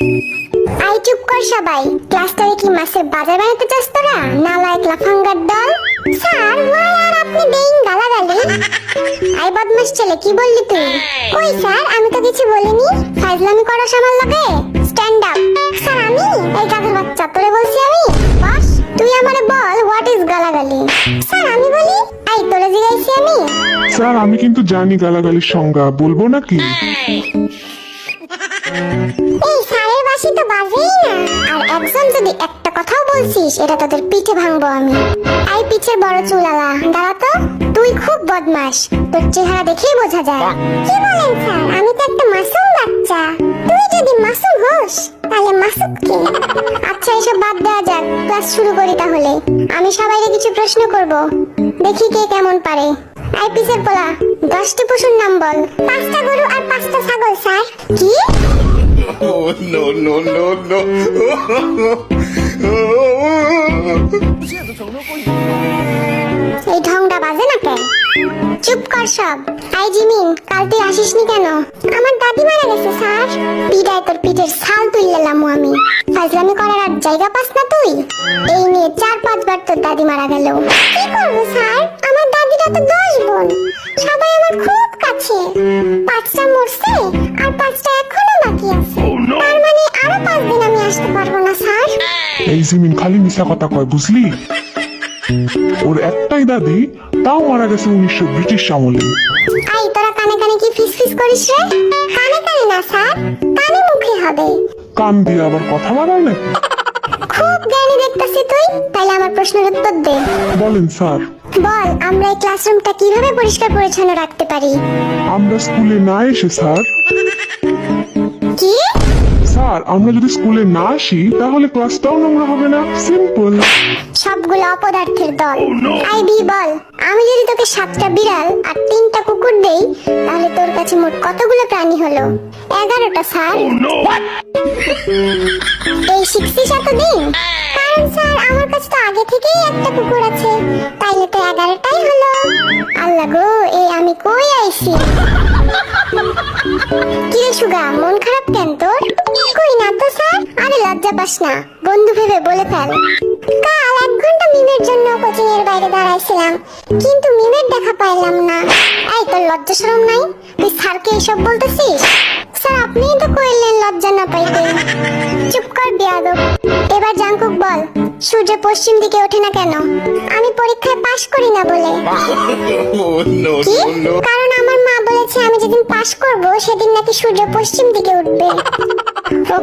I চুপ কর সবাই, ক্লাসটারে কি মাছের বাজার বানাতে চাস তোরা? নালায়ক লাফাঙ্গার দল। স্যার ওয়াই আর আপনি বেইং গালাগালি? আই বদমাস ছেলে, কি বললি তুই? ওই স্যার আমি তো কিছু বলিনি, ফাজলামি করো আমার লগে। Stand up. স্যার আমি এই গাধের বাচ্চা, তোরে বলছি আমি? বস তুই আমারে বল হোয়াট ইজ গালাগালি? স্যার আমি বলি, আই তোরে জিজ্ঞাসি আমি। স্যার আমি কিন্তু জানি গালাগালির সংজ্ঞা, বলবো নাকি? এই স্যারের বাসি তো বাজেই না, আর একজন যদি একটা কথাও বলছিস এটা তোদের পিঠে ভাঙবো আমি। আই পিছের বড় চুলালা, দাঁড়া তো। তুই খুব বদমাস, তোর চেহারা দেখেই বোঝা যায়। কি বলেন স্যার, আমি তো একটা মাসুম বাচ্চা। তুই যদি মাসুম হোস তাহলে মাসুদ কে? আচ্ছা এসব বাদ দেওয়া যাক, ক্লাস শুরু করি তাহলে। আমি সবাইকে কিছু প্রশ্ন করব, দেখি কে কেমন পারে। আই পিছের পোলা, 10টি পশুর নাম বল। 5টা গরু আর 5টা ছাগল স্যার। কি? Oh, no, no, no, no. এই ঢংটা বাজে না কেন? চুপ কর সব। আই জিমিন, কাল তুই আসিসনি কেন? আমার দাদি মারা গেছে স্যার। পিটায় তোর পিঠের ছাল তুললাম আমি। ফাজলামি করার আর জায়গা পাস না তুই? এই নিয়ে 4-5 বার তোর দাদি মারা গেল। কি করবো স্যার, আমার দাদিরা তো 10 বোন, সবাই আমার খুব কাছে। 5টা মরছে আর 5টা এখনো বাকি আছে। তার মানে আরো 5 দিন আমি আসতে পারবো না স্যার। এই জিমিন খালি মিশা কথা কয়, বুঝলি? ওর একটাই দাদি, তাও মারা গেছে 1900 ব্রিটিশ আমলে। আই তোরা কানে কানে কি ফিসফিস করিস রে? কানে কানে না স্যার, কানে মুখে হবে। কান দিয়ে আবার কথা বাড়ায় নাকি? খুব জ্ঞানী দেখতেছি তুই, তাহলে আমার প্রশ্নের উত্তর দে। বলেন স্যার। বল আমরা এই ক্লাসরুমটা কিভাবে পরিষ্কার পরিচ্ছন্ন রাখতে পারি? আমরা স্কুলে না এসে স্যার। কি? স্যার আমরা যদি স্কুলে না আসি তাহলে ক্লাসটাও নোংরা হবে না, সিম্পল। সবগুলো অপদার্থের দল। আই বি বল, আমি যদি তোকে 7টা বিড়াল আর 3টা কুকুর দেই তাহলে তোর কাছে মোট কতগুলো প্রাণী হলো? 11টা স্যার। এই শিখছিস এতদিন? কারণ স্যার আমার কাছে তো আগে থেকেই একটা কুকুর আছে, তাইলে তো 11টাই হলো। আল্লাহ গো, এই আমি কই আইছি? কি রে সুগা, মন খারাপ কেন তোর? কই না তো স্যার। আরে লজ্জা পাস না, বন্ধু ভেবে বলে ফেল। কাল 1 ঘন্টা মিমের জন্য কোচিং এর বাইরে দাঁড়াইছিলাম, কিন্তু মিমের দেখা পাইলাম না। এই তোর লজ্জা শরম নাই? তুই স্যারকে এসব বলতেছিস? স্যার আপনিই তো কইলেন লজ্জা না পাইতে। চুপ কর বেয়াদব। এবার জাঙ্কুক বল, সূর্য পশ্চিম দিকে ওঠে না কেন? আমি পরীক্ষায় পাশ করি না বলে। Oh, no, কি? no, no. কারণ আমার মা বলেছে আমি যেদিন পাশ করব সেদিন নাকি সূর্য পশ্চিম দিকে উঠবে।